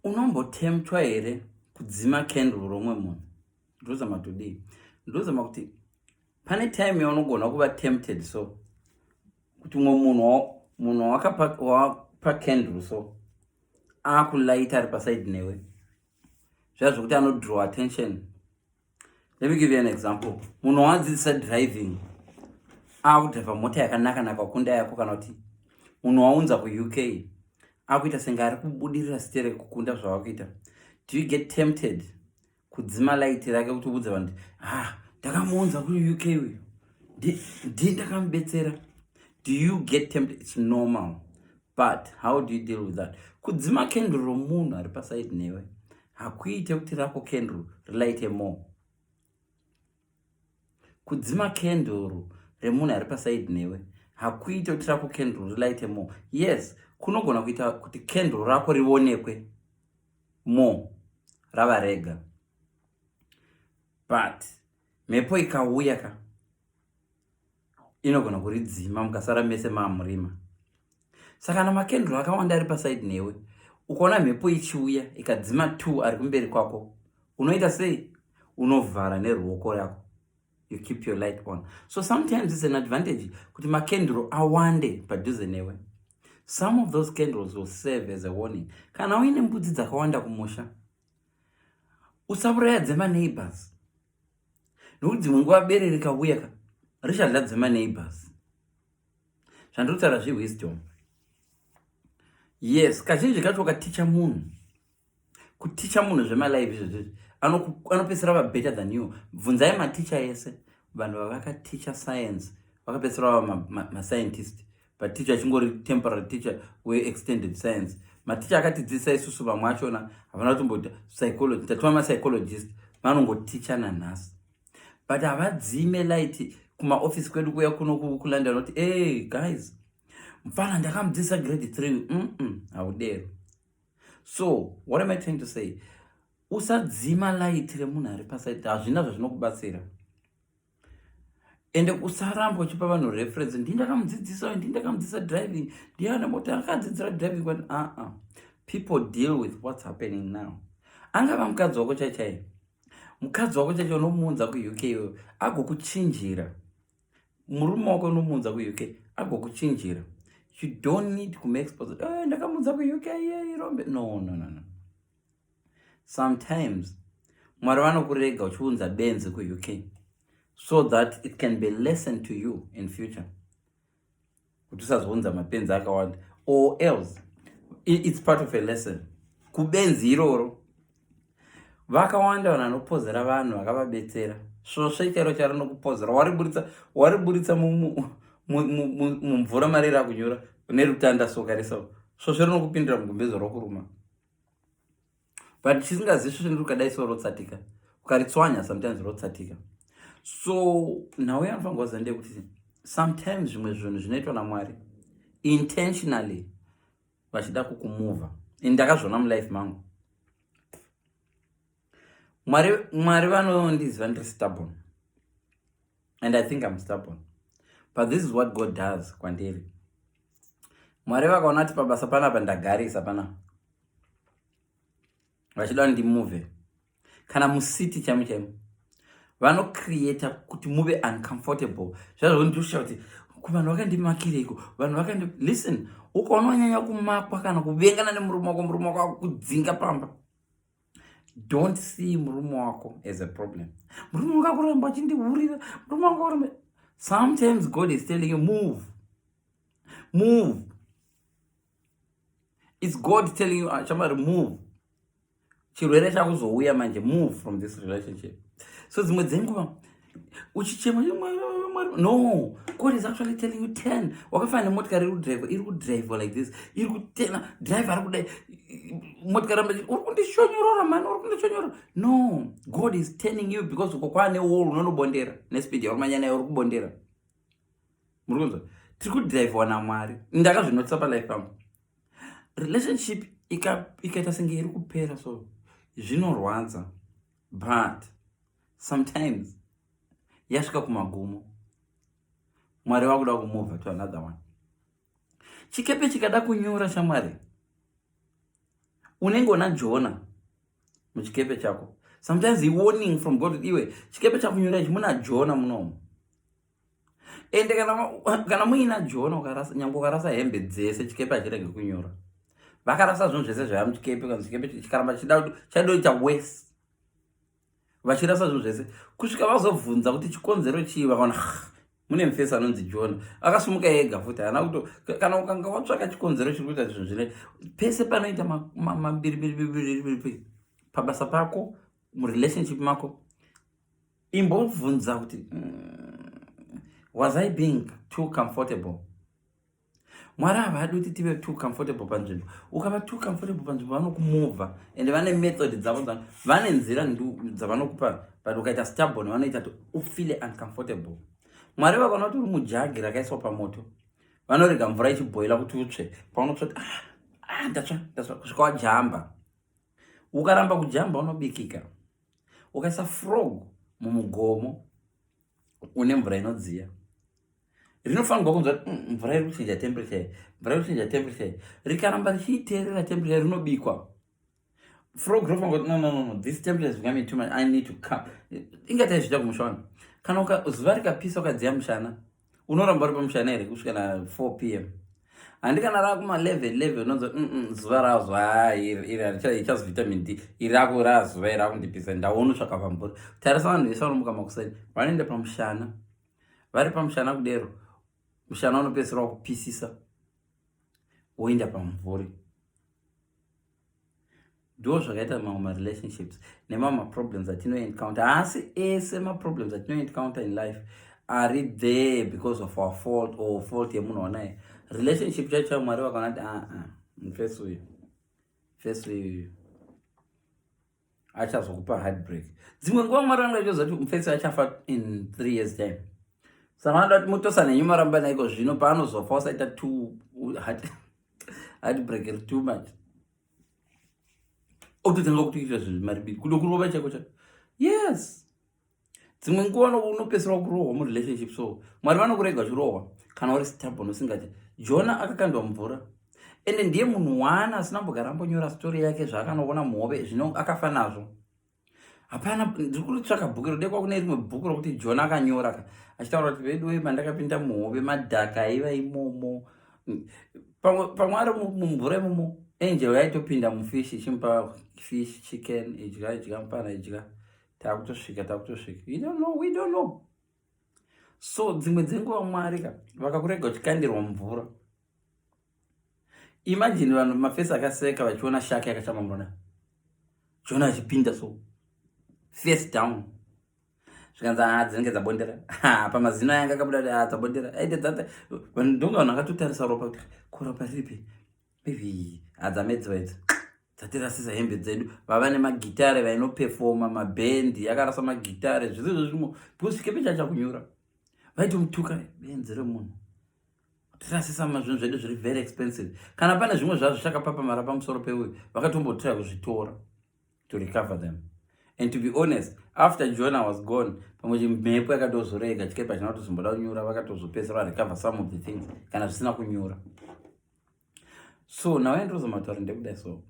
Unombotemptwa here kudzima candle romwe munhu? Ndozama kutodii? Ndozama kuti pane time yaunogona kuva tempted so kuti munhu wapa candle so akulaita ari paside newe zvazvo kuti anodraw attention. Let me give you an example. Munhu wadzidzisa driving akudriva mota yakanaka kunda yako, kana kuti munhu waunza kuUK akuita senge ari kubudirira sitere kukunda zvavakuita. Do you get tempted kudzima light rake kuti ubudze vanhu ndakamuunza kuUK uyu ndakamubetsera? Do you get tempted? It's normal, but how do you deal with that? Kudzima candle romunhu ari paside newe hakuite kuti rako candle relight more. Kudzima candle remunhu ari paside newe hakuite kuti rako candle relight more. Yes, kunogona kuita kuti candle rako rionekwe more rava rega, but mhepo ikauya inogona kuridzima mukasara mese maamurima. Saka kana makendro akawanda ari paside newe ukaona mhepo ichiuya ikadzima 2 ari kumberi kwako, unoita sei? Unovhara neruoko rako. You keep your light on. So sometimes it's an advantage kuti makendro awande padhuze newe. Some of those candles will serve as a warning. Kana uine mbudzi dzakawanda kumusha, usaurayadze maneighbors. Nokuti dzimwe nguva bere rikauya richadladze maneighbors. Zvandinotaura zvewisdom. Yes, kazhinji kacho ukaticha munhu, kuticha munhu zvemalive izvezvi anopedzisira va better than you. Bvunzai maticha ese, vanhu vavakaticha science vakapedzisira vava mascientist, but teacher chingori temporary teacher we-extended science. Maticha akatidzidzisa isusu vamwe achona havana kutomboita psychology, tatova mapsychologist vanongoticha nanhasi, but havadzime light kumaofisi kwedu kuya kuno kuLondon kuti hey guys, mfana ndakamudzidzisa grade 3. Haudero. So what am I trying to say? Usadzima light remunhu ari paside, hazvina zvazvinokubatsira. Ende usaramba uchipa vanhu reference, ndindakamudzidzisa driving, ndiana mota akadzidzira driving kwani. People deal with what's happening now. Angava mukadzi wako chaichai, mukadzi wako chaichai unomuunza kuUK agokuchinjira, murume wako unomuunza kuUK agokuchinjira. You don't need to make exposed. Ndakamuunza kuUK irombe. No. Sometimes Mwari vanokurega uchiunza benzi kuUK so that it can be a lesson to you in future. Kuti usazounza mapenzi akawanda, or else it's part of a lesson. Kubenzi iroro vakawanda vanhu vanopozera vanhu vakavabetsera. Svosve chero charinokupozera wariburitsa mumvura marira akunyura nerutanda soka resawo, svosve rinokupindira mugombezo rokuruma. But chisingazivi svosve ndirukadai so rotsatika, ukaritswanya sometimes rotsatika. So nawe anofanirwa kuziva ndekuti sometimes zvimwe zvinhu zvinoitwa naMwari intentionally vachida kukumuvha. Ndakazviona mulife mangu. Mwari vanondiziva ndiri stubborn, and I think I'm stubborn, but this is what God does kwandiri. Mwari vakaona kuti pabasa panapa ndagarisa panapa, vachida ndimuvhe. Kana musiti chaimu vanocreata kuti muve uncomfortable. Zvazvo ndoshuva kuti kuvanhu vakandimakireiko, vanhu vakandi. Listen, ukaona wanyanya kumakwa kana kuvengana nemurume wako akudzinga pamba, don't see murume wako as a problem. Murume wako akuramba achindihurira, murume wako akuramba. Sometimes God is telling you move. It's God telling you shamari move. Chirwere chakuzouya manje, move from this relationship. So dzimwe dzenguva uchichema, no, God is actually telling you 10. Wakafana motikari iri kudrive like this, iri kutena drive ari kudai, motikari uri kundishonyorora man, uri kundishonyorora. No, God is telling you because uko kwane wall unonobondera nespeed yaurumanyana yauri kubondera. Muri kunzwa? Tiri kudrive wana Mwari. Ndakazvinotsa palife yangu. Relationship ikaita senge iri kupera, so zvinorwadza, but sometimes yasvika kumagumo, Mwari wakuda kumuvha to another one. Chikepe chikada kunyura shamwari, unenge una Jona muchikepe chako. Sometimes the warning from God iwe chikepe chako nyora ichi muna Jona munomu. Ende kana muina Jona ukarasa nyango ukarasa hembe dzese chikepe achirege kunyora. Vakarasa zvinhu zvese zvaya muchikepe kana chikepe chikaramba chidaita worse. Vachirasa zvinhu zvese kusvika vazobvunza kuti chikonzero chii vakaona mune mufesi anonzi Jona akasumuka ega futi hana kuto kana ukanga watsvaka chikonzero chiri kuita zvinhu zvine pese panoita mabiribiri pabasa pako murelationship mako imbobvunza kuti was I being too comfortable? Mwari havadi kuti tive too comfortable panzvimbo. Ukava too comfortable panzvimbo vanokumovha ende vane method dzavo vane nzira dzavanokupa but ukaita stubborn vanoita kuti ufile uncomfortable. Mwari vakaona kuti uri mujagi rakaiswa pamoto vanorega mvura ichibhoila kuti utsve paunotsva kuti ndatsva kusvika wajamba. Ukaramba kujamba unobikika. Ukaisa frog mumugomo une mvura inodziya rinofanirwa kunzwa mvura iri kuchinja temperature rikaramba richiiteerera temperature rinobikwa. Frog rinofanirwa no this temperature is becoming too much, I need to come. Ingatai zviita kumushana kana zuva rikapisa ukadziya mushana unoramba uri pamushana here kusvika na 4 p.m. handi kana rakuma 11 unonzwa zuva razwa iri ichas vitamin D iri rako razuva iri rakundipisa ndaunotsvaka pamvura. Tarisa vanhu vese vanomuka makuseni vanoenda pamushana vari pamushana kudero mushana unopedzisira kupisisa woenda pamvuri. Ndo zvakaita mamwe relationships nemamwe problems atinoencounter. Asi ese maproblems atinoencounter in life are there because of our fault or fault yemunhu wanaye. Relationship chacho Mwari vakaona kuti mufesi uyu achazokupa heartbreak. Dzimwe nguva Mwari vanenge vachiziva kuti mufesi achafa in 3 years time. Saka vanoda kuti mutosana nenyuma ramba naiko zvino paanozofa usaita heartbreak iri too much. Okutotanga kutoita zvinhu maribiri kudo kurova chako chacho. Yes. Dzimwe nguva unopedzisira kurohwa murelationship. So Mwari vanokurega uchirohwa kana uri stubborn usingati. Jona akakandwa mvura ende ndiye munhu wana asina mbogara ambonyora story yake zvaakanoona muhove zvino akafa nazvo. Hapana, ndiri kutsvaka bhuku rodekwa kune rimwe bhuku rokuti Jona akanyora achitaura kuti vedu mandakapinda muhove madhaka aiva imomo. Pamwe ari mumvura imomo angel yaitopinda mufish ichimupa fish chicken idya mupana idya takutosvika. We don't know. So dzimwe dzenguva Mwari vakakurega uchikandirwa mvura. Imagine vanhu mafesi akaseka vachiona shake yakachamamona Jona achipinda so face down zvikanzi dzinenge dzabondera pamazino yanga akabuda dzabondera aite dzata vanhu ndonga vanhu akatotarisa ropa kuti kuropa riripi maybe adzamedziwa idzi dzatirasisa hembe dzedu vava nemagitare vainopefoma mabhendi akarasa magitare zvizvo zvirimo because chikepe chachakunyura vaitomutuka benzi remunhu tirasisa zvinhu zvedu zviri very expensive. Kana pane zvimwe zvazvo zvakapapamara pamusoro peuyu vakatombotira kuzvitora to recover them. And to be honest, after Jonah was gone pamwe mhepo yakatozorega chikepe china kutozomboda kunyura vakatozopedzisira recover some of the things kana zvisina kunyura. So now ndozomataura ndekudai. So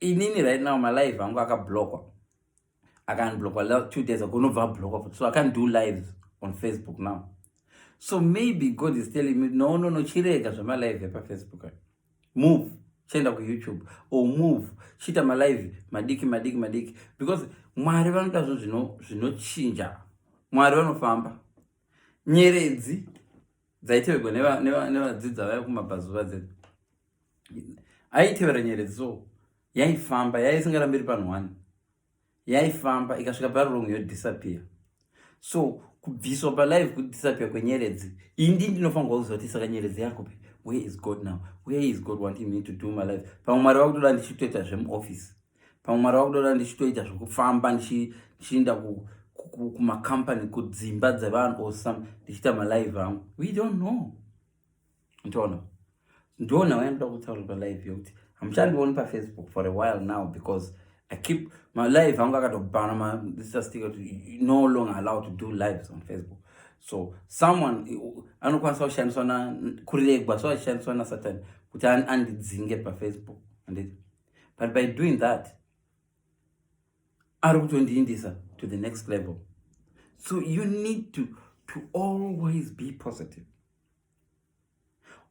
inini right now my life angu akablockwa akanblockwa 2 days ago nobva ablockwa, so I can't do lives on Facebook now. So maybe God is telling me no chirega zvama live pa Facebook. Move chenda ku YouTube or move chita ma live madiki because Mwari vanoda zvinochinja. Mwari vanofamba. Nyeredzi dzaitevegwa nevadzidza vaya kumabhazuva dzedu aitevera nyeredzi so yaifamba yaisingarambiri panhu 1 yaifamba ikasvika parurungu yodisappear. So kubviswa palive kudisappear kwenyeredzi indi ndinofanirwa kuziva kuti saka nyeredzi yako where is God now? Where is God wanting me to do my life? Pamwe Mwari vakutoda ndichitoita zvemuoffice, pamwe Mwari vakutoda ndichitoita zvekufamba ndichienda kumacompany kudzimba dzevanhu or some ndichiita malive angu. We don't know. Ntoona ndona waenda kutaura palive yokuti hamuchandioni paFacebook for a while now because I keep my life angu akatobhana this is still no longer allowed to do lives on Facebook. So someone anokwanisa kushandiswa kuregwa so achishandiswa naSatan kuti andidzinge paFacebook anditi But by doing that, ari kutondiindisa to the next level. So you need to always be positive.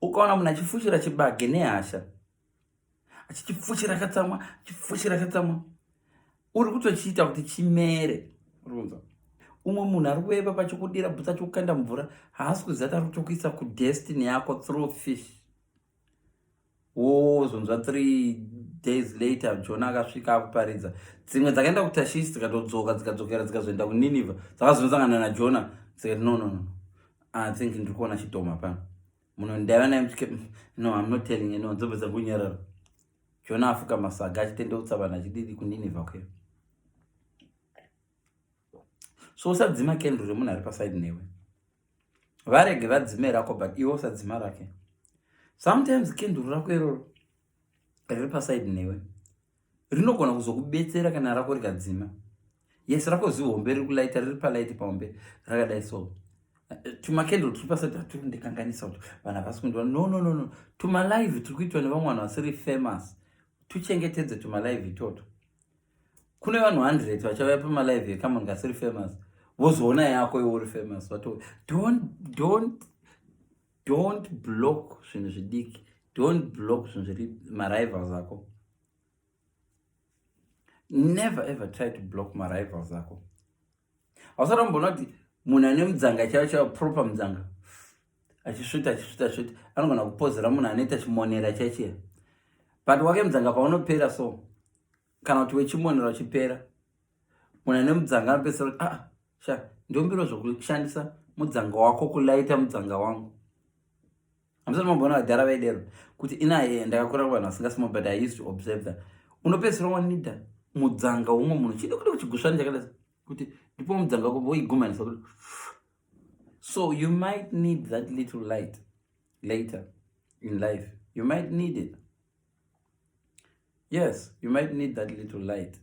Ukaona munhu achifushira chibage nehasha, achichifushira akatsamwa, uri kutochiita kuti chimere. Umwe munhu ari kueva pachikudira bvutsa chikukanda mvura, haasi kuziva ari kutokuisa kudestiny yako through fish. Zonzwa 3 days later Jona akasvika akuparidza. Dzimwe dzakaenda kutashishi dzikatodzoka dzikadzokera dzikazoenda kuNineveh, dzakazosangana naJona dzikati no, I think ndiri kuona chitoma pano. Munhu ndaiva naye no, I'm not telling you, no, nzobvesa kunyarara. Jona afuka masaga achitendeutsa vanhu achididi kuNineveh kweyo. So usadzima kendro remunhu ari pasaidi newe. Varege vadzime rako, but iwe usadzima rake. Sometimes kendro rako iroro riri pasaidi newe rinogona kuzokubetsera kana rako rikadzima. Yes, rako zihombe riri kulaita, riri palaiti pahombe rakadai so. Tumakendro turi pasaidi haturi kundikanganisa kuti vanhu havasi kundiona. No. Tumalive turi kuitwa nevamwe vanhu vasiri famous. Tuchengetedze tumalive itoto. Kune vanhu 100 vachauya pamalive ekamunhu kasiri famous, vozoona yako iwe uri famous. Don't block zvinhu zvidiki. Don't block zvinhu zviri marivals ako. Never ever try to block marivals ako. Hausati wamboona kuti munhu ane mudzanga chaiwo proper mudzanga achisvita anogona kupozera munhu anoita chimonera chaichiya, but wake mudzanga paunopera so, kana kuti wechimonera uchipera, munhu ane mudzanga anopedzisira kuti ndombiro zvokushandisa mudzanga wako kulaita mudzanga wangu. Hamusati mambona vadhara vaidero kuti inaye ndakakura kuvanhu vasingasimo, but I used to observe that. Unopedzisira wanida mudzanga umwe munhu chidi kuti kuchigushani chakadai kuti ndipo mudzanga wako woigumanisa kuti. So you might need that little light later in life. You might need it. Yes, you might need that little light.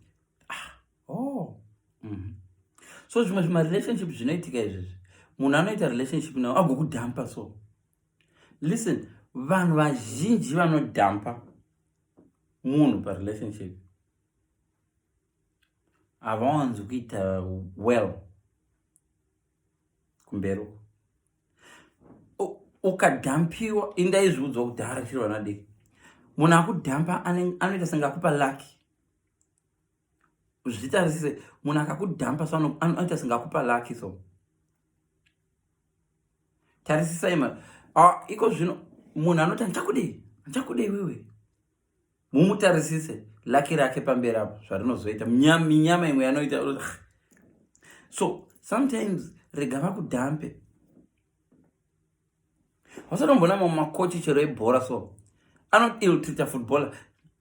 So zvimwe relationship zvinoitika izvezvi, munhu anoita relationship nawo agokudhampa so. Listen, vanhu vazhinji vanodhampa munhu parelationship havawanzi kuita well kumberi. Ukadhampiwa, indaizviudzwa kudhara chiri vana diki, munhu akudhampa anoita senge akupa laki. Zvitarisise, munhu akakudhampa so anoita senge akupa laki so. Tarisisai iko zvino munhu anoti ndichakudei wewe, mumutarisise laki rake pamberi apo zvarinozoita, minyama imwe yanoita. So sometimes rega vakudhampe. Wasatombona mamwe makochi chero ebhora so anoiltrita footballer,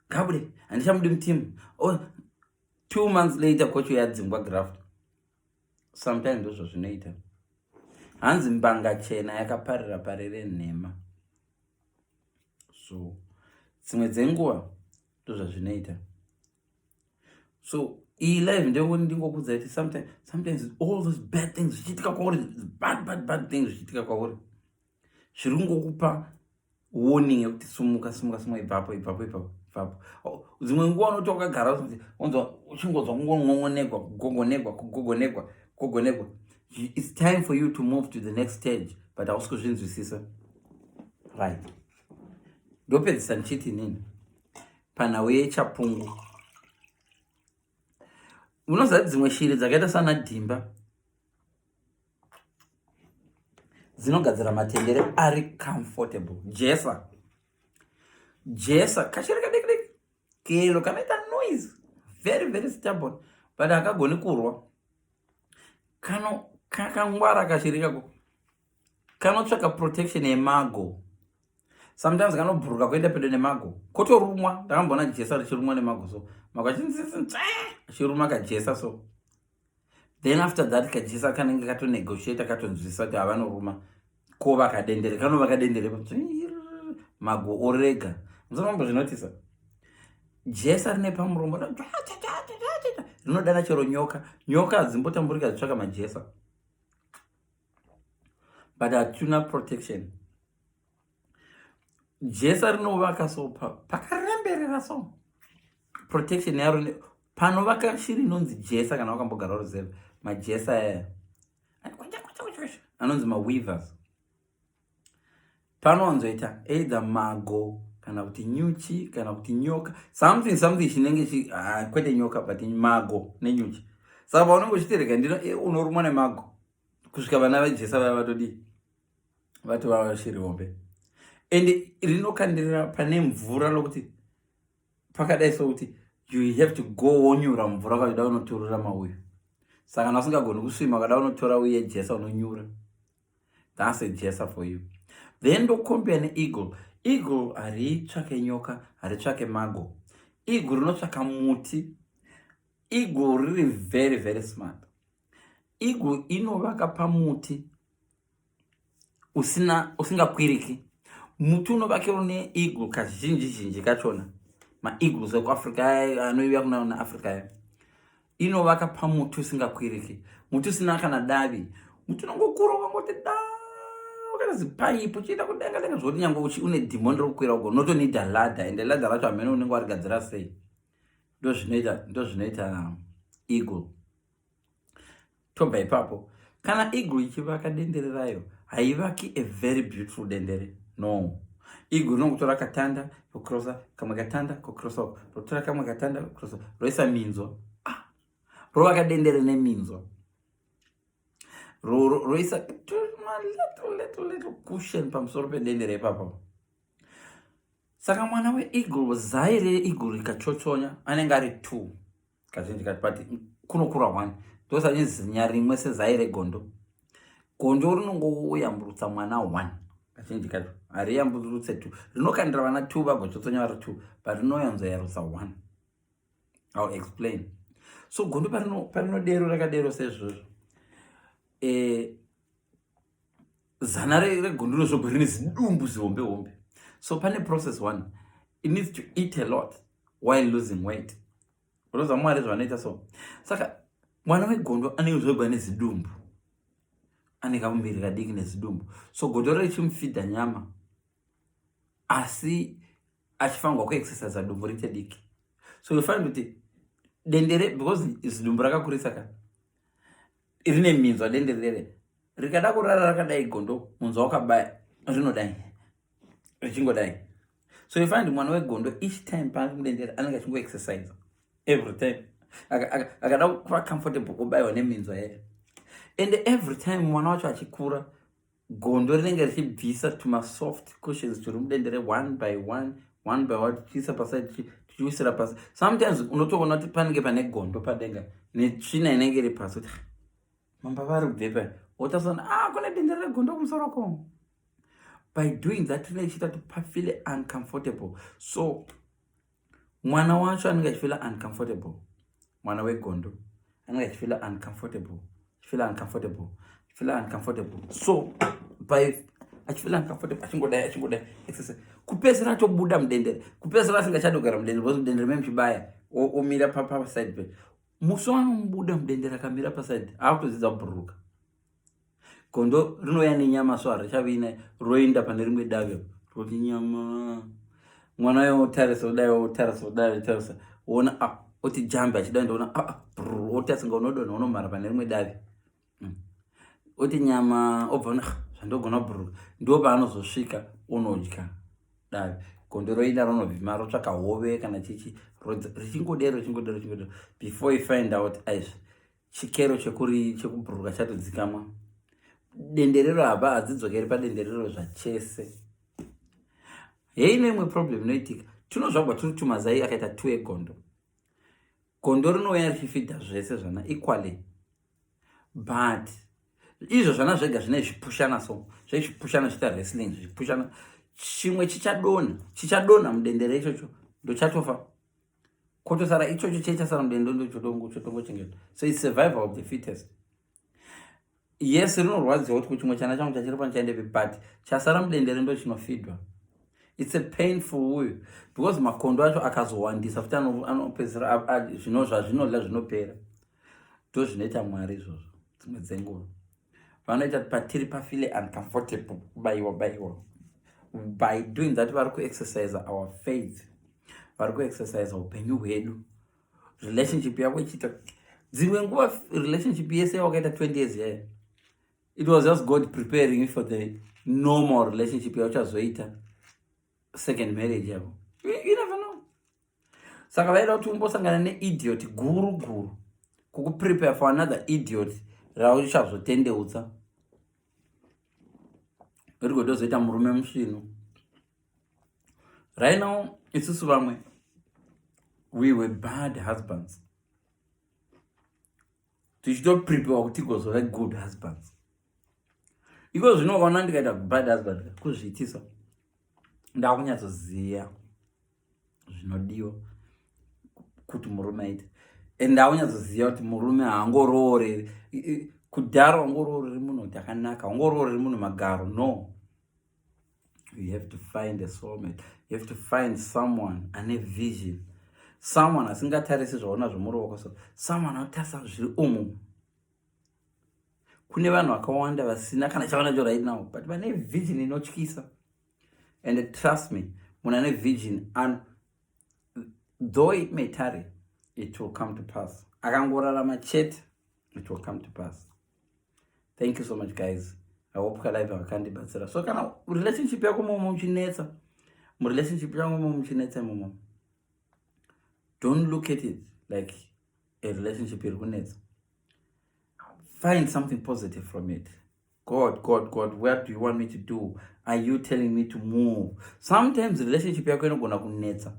gabude handichamudi mutimu. 2 months later kochi yadzingwa graft. Sometimes ndozvo zvinoita. Hanzi mbanga chena yakaparira parire nhema. So dzimwe dzenguva ndozvazvinoita. So iyi life ndingokudza kuti sometimes all those bad things zvichiitika kwauri, bad things zvichiitika kwauri, zviri kungokupa warning yekuti sumuka ipapo. Dzimwe nguva unoti wakagara uchingonzwa kugogonegwa. It's time for you to move to the next stage, but hausi kuzvinzwisisa. Right. Ndopedzisa ndichiti nini panhau yechapungu. Unoziva dzimwe shiri dzakaita sana dhimba dzinogadzira matendere ari comfortable. Jesa kashiri kadiki kero kanoita noise very very stubborn, but akagoni kurwa. Kakangwara kashiri kako kanotsvaka protection yemago. Sometimes kanobhuruka kuenda pedo nemago kotorumwa. Ndakambona jesa richirumwa nemago so mago achiruma kajesa so. Then after that kajesa kanenge katonegotiate katonzwisa kuti havanoruma kova kadendere kanova kadendere mago orega. Musamambo zvinotisa jesa rine pamuromo rinodana chero nyoka hadzimbotamburika dzitsvaka majesa, but hatuna protection. Jesa rinovaka so pakaremberera so protection yaro panovaka shiri inonzi jesa. Kana wakambogara ruziva majesa aya anonzi maweavers, panowanzoita either mago kana kuti nyuchi kana kuti nyoka, something chinenge kwete nyoka but mago nenyuchi. Saka paunenge uchitereka ndino unorumwa nemago kusvika vana vejesa vaya vatodi vatova shiri hombe. And rinokandirira pane mvura lokuti pakadai sokuti you have to go wonyura mvura ukada unotorera mauyu. Saka kana usingagoni kusvima ukada unotora uye jesa unonyura. That's a jesa for you. Then ndokombea neeagle. Eagle haritsvake nyoka, haritsvake mago. Eagle rinotsvaka muti. Eagle riri very very smart. Eagle inovaka pamuti usingakwiriki. Muti unovakirwa neeagle kazhinji kachona. Ma-eagles ekuAfrica anoiuya kuna Africa inovaka pamuti usingakwiriki. Muti usina kana davi. Muti unongokura ukangoti zipaipu chiita kudenga zvoti nyange une dhimoni rokukwira ugo notonida ladder, and ladder racho hamene unenge warigadzira sei. Ndo zvinoita eagle. Tobva ipapo kana eagle ichivaka dendere rayo haivaki a very beautiful dendere, no. Eagle rinongotora katanda kukrosa, kamwe katanda kukrosa, rotora kamwe katanda kukrosa, roisa minzwa, rovaka dendere neminzwa, roisa little cushion pamusoro pedendere ipapo. Saka mwana weeagle, zai reeagle rikachochonya anenge ari 2 kazhinji kati, but kunokura 1 ndosanye zinya rimwe sezai regondo. Gondo rinongoyamburutsa mwana 1 kazhinji kati, hariyamburutse 2. Rinokandira vana 2 vagochochonya vari 2, but rinoyanzoyarutsa 1. I'll explain. So gondo parinodero rakadero sezvozvo, zana regondo rinozvogwa rine zidumbu zihombe. So pane process 1, it needs to eat a lot while losing weight. Unoza mwari zvanoita so. Saka mwana wegondo anenge zvogwa nezidumbu, ane kamumbiri kadiki nezidumbu. So gondo richimufidha nyama asi achifangwa kuexercise dumbu rite diki. So you find kuti dendere, because zidumbu rakakurisa ka rine minzwa dendere rikada kurara rakadai gondo munzwa wakabaya rinodai richingodai. So you find mwana wegondo each time paanodendera anenge achingo exercise every time akada kuva comfortable kubayiwa neminzwa yeye. And every time mwana wacho achikura gondo rinenge richibvisa tumasoft cushions turi mudendere one by one tichiisa paside tichiwisira pasi. Sometimes unotoona kuti panenge pane gondo padenga netsvina inenge iri pasi kuti mamba vari kubvepa wotasona kune dendere regondo kumusoro ko. By doing that rinenge chiita kuti pafile uncomfortable. So mwana wacho anenge achifila uncomfortable, mwana wegondo anenge achifila uncomfortable. So by achifila uncomfortable achingodai exercise kupesera atobuda mudendere, kupesera asingachadogara mudendere because mudendere memuchibaya omira paside pe. Musi wanomubuda mudendere akamira paside akutodzidza kubhururuka. Gondo rinouya nenyama so harichavina roenda pane rimwe davi roti nyama. Mwana wayo otarisa wona oti jambe achida ndoona oti asinga unodonha unomhara pane rimwe davi. Oti nyama obva zvandogona kubhururuka, ndo paanozosvika unodya davi. Gondo roenda ronovhima rotsvaka hove kana chichi richingodero before you find out chikero chekubhururuka chatodzikamwa. Denderero hapa hadzidzokeri padenderero zvachese. Heine imwe problem inoitika, tinozvagwa turi tumazai akaita 2 egondo. Gondo rinouya richifidha zvese zvana equally, but izvo zvana zvega zvine zvipushana, so zvezvipushana zviita wrestling, zvipushana chimwe chichadonha mudendere ichocho ndochatofa, kotosara ichocho chechasara mudendere ndochotongochengeta. So it's survival of the fittest. Yes, rinorwadziwa kuti kuchimwe chana changu chachiri pano chaendepi, but chasara mudendere ndo chinofidwa. It's a painful way because makondo acho akazowandisa futi anopedzera zvinodla zvinopera. Ndo zvinoita mwari izvozvo. Dzimwe dzenguva vanoita patiri pafile uncomfortable kubayiwa. By doing that vari kuexercise our faith, vari kuexercise upenyu hwedu. Relationship yako ichiita dzimwe nguva relationship yese wakaita 20 years here, it was just God preparing you for the normal relationship yauchazoita second marriage yako. You never know. Saka vaida kuti umbosangana neidiot guru kukuprepare for another idiot rauchazotendeutsa rigotozoita murume musvino. Right now, isusu vamwe, we were bad husbands. Tichitoprepare kuti tigozova good husbands. Iko zvino ukaona ndikaita bad husband kuzviitisa, ndakunyatsoziva zvinodiwa kuti murume aite, and ndakunyatsoziva kuti murume haangorooreri kudhara, ungorooreri munhu kuti akanaka, ungorooreri munhu magaro. No, you have to find a soulmate. You have to find someone ane vision, someone asingatarisi zvaona zvomuruoko, so someone anotarisa zviri umu. Kune vanhu vakawanda vasina kana chavanacho right now, but vane vision inotyisa. And trust me, munhu ane vision, and though it may tarry, it will come to pass. Akangorarama chete, it will come to pass. Thank you so much, guys. I hope live vakandibatsira. So kana relationship yako momo muchinetsa, relationship yako momo muchinetsa momo, don't look at it like a relationship iri kunetsa. Find something positive from it. God, what do you want me to do? Are you telling me to move? Sometimes relationship yako inogona kunetsa.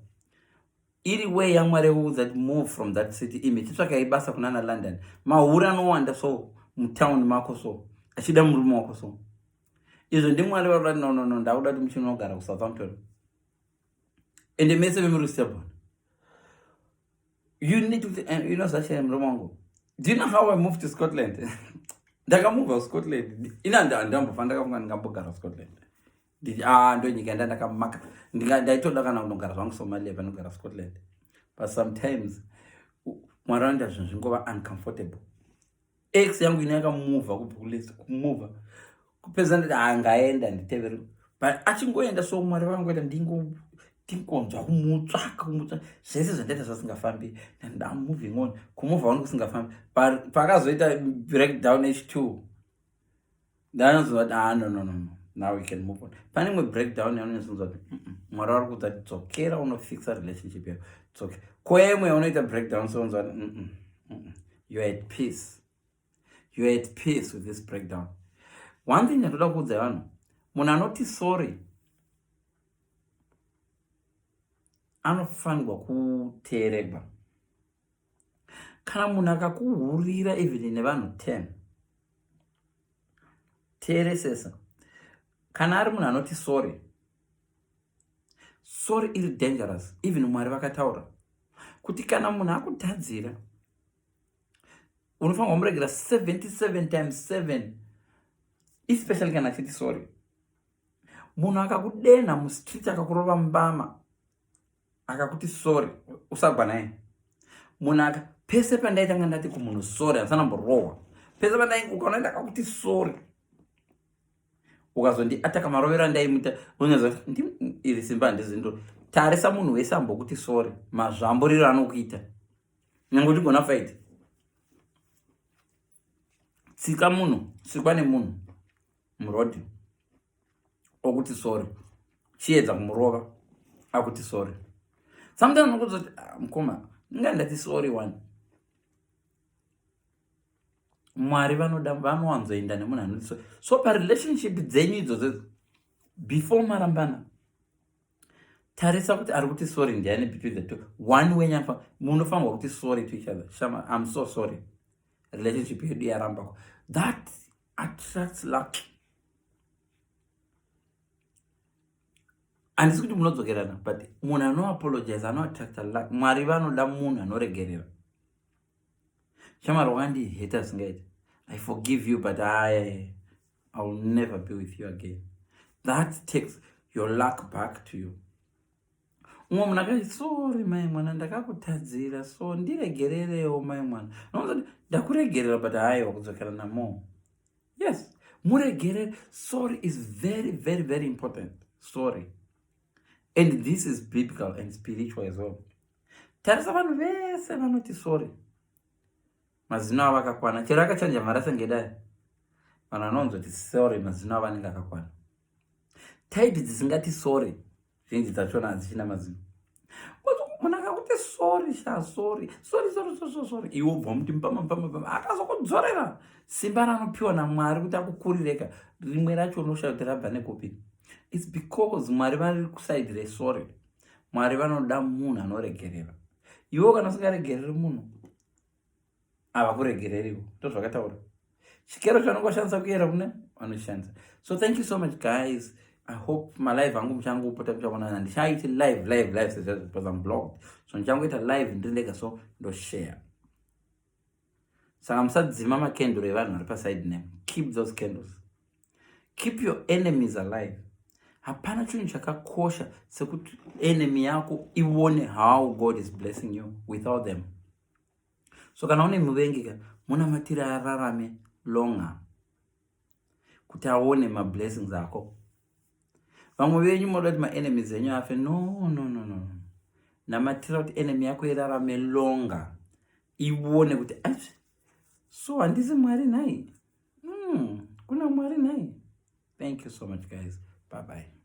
Iri way yamwari that move from that city image. Tsvaka ibasa kunana London. Mahura anowanda so mutown mako so. Achida murume wako so. Izvo ndimwari vari no, ndauda kuti muchino ogara kuSouthampton. And mese vemuri stubborn. You need to, and you know, such a murume wangu. Do you know how I moved to Scotland? Ndakamove to Scotland. Ina ndambofana ndakafunga ndingambogara Scotland. Ndo nyika ndakamaka. Ndaitoda kana kunogara zvangu Somalia panogara Scotland. But sometimes mwaranda zvinhu zvingova uncomfortable. Ex yangu inakamove kumove. Kupeza ndati angaenda nditevere. But achingoenda so mwari vangu enda ndingonzwa kumutsvaka zvese zvandaita zvasingafambi, and I'm moving on. Kumova wangu kusingafambi. But pakazoita breakdown H2. Ndanozwa no. Now we can move on. Pane imwe breakdown yaunonzwa kuti mwari vari kuudza kuti dzokera unofixa relationship yako. Dzoke. Kwemwe unoita breakdown so unzwa you're at peace. You're at peace with this breakdown. One thing ndoda kuudza vanhu, munhu anoti sorry anofanirwa kuteererwa. Kana munhu akakuhurira even nevanhu 10, teeresesa. Kana ari munhu anoti sorry is dangerous. Even mwari vakataura kuti kana munhu akutadzira unofanirwa kumuregera 77 times 7, especially kana achiti sorry. Munhu akakudenha mustreet, akakurova mbama, akakuti sorry, usagwa naye. Munhu pese pandaitanga ndati kumunhu sorry, handisamborohwa. Pese ukaona ndakakuti sorry, ukazondiataka marovero ndaimuita, unonzwa iri simba handizindo. Tarisa munhu wese ambokuti sorry, mazvambo riro anokuita. Nyange utigona fight. Tsikwa nemunhu murodhi okuti sorry, chiedza kumurova akuti sorry. Sometimes unokuti mukoma ndati sorry one. Mwari vanowanzoenda nemunhu anoti sorry. So parelationship dzenyu idzodzo before marambana, tarisa kuti ari kuti sorry ndiani between the two. One wenyapa munofanirwa kuti sorry to each other. Shama, I'm so sorry. Relationship yedu yarambako. That attracts luck. Handisi kuti munodzokerana, but munhu anoapologize anoattracta luck. Mwari vanoda munhu anoregerera. Shamari wakandiheta singaiti, I forgive you, but I will never be with you again. That takes your luck back to you. Umwe munhu akati sorry mai mwana, ndakakutadzira, so ndiregererewo mai mwana. Ndakuregerera, but haiwa kudzokerana more. Yes, muregerere. Sorry is very, very, very important. Sorry. And this is biblical and spiritual as well. Tarisa vanhu vese vanoti sorry, mazino avo akakwana. Chero akachanja mhara sengedai, vanhu vanonzoti sorry, mazino avo anenge akakwana. Taiti dzisingati sorry zhinji dzachona hadzichina mazino. Munhu akakuti sorry sorry, iwe ubva muti mpama akazokudzorera simba ranopiwa naMwari kuti akukurireka rimwe racho unoshaya kuti rabva nekupi. It's because Mwari vari kusaidi resorry. Mwari vanoda munhu anoregerera. Iwe kana usingaregereri munhu havakuregereriwo. Ndozvakataura. Chikero chaunenge washandisa kuyera kune vanoshandisa. So thank you so much guys. I hope my live angu muchangopota muchaona ndichaiti live because I'm blocked. So ndichangoita live ndindega so ndo share. Saka musadzima makenduru evanhu vari paside name. Keep those candles. Keep your enemies alive. Hapana chinhu chakakosha sekuti enemy yako ione how God is blessing you without them. So kana une muvengi munamatira ararame longer kuti aone ma blessings ako. Vamwe venyu munoda kuti ma-enemies enyu afe. No. Namatira kuti enemy yako irarame longer. Ione kuti so handisi Mwari nhai. Kuna Mwari nhai. Thank you so much guys. Bye bye.